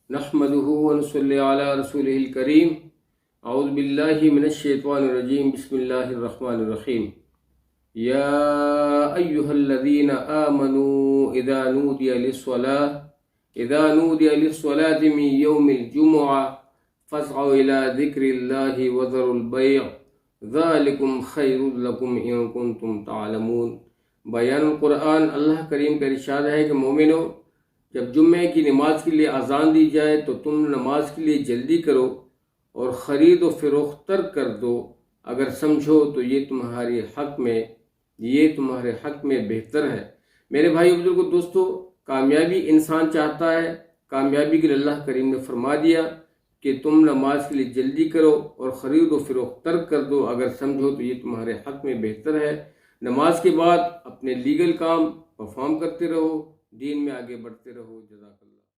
नहमदुहु व नसल्ली अला रसूलिहिल करीम। औज़ु बिल्लाहि मिनश शैतानिर रजीम। बिस्मिल्लाहिर रहमानिर रहीम। या अय्युहल्लज़ीना आमनू इज़ा नूदिया लिस्सलाति मिन यौमिल जुमुअह फ़स्अउ इला ज़िक्रिल्लाहि व ज़रुल बैअ ज़ालिकुम खैरुल लकुम इन कुंतुम तअलमून। बयानुल कुरान। अल्लाह करीम का इरशाद है कि मोमिनो, जब जुम्मे की नमाज के लिए अजान दी जाए तो तुम नमाज के लिए जल्दी करो और ख़रीद व फ़रोख्त तर्क कर दो, अगर समझो तो ये तुम्हारे हक़ में बेहतर है। मेरे भाई बुजुर्गों दोस्तों, कामयाबी इंसान चाहता है। कामयाबी के लिए अल्लाह करीम ने फरमा दिया कि तुम नमाज के लिए जल्दी करो और ख़रीद व फ़रोख्त तर्क कर दो, अगर समझो तो ये तुम्हारे हक़ में बेहतर है। नमाज के बाद अपने लीगल काम परफॉर्म करते रहो, दीन में आगे बढ़ते रहो। जज़ाकल्लाह।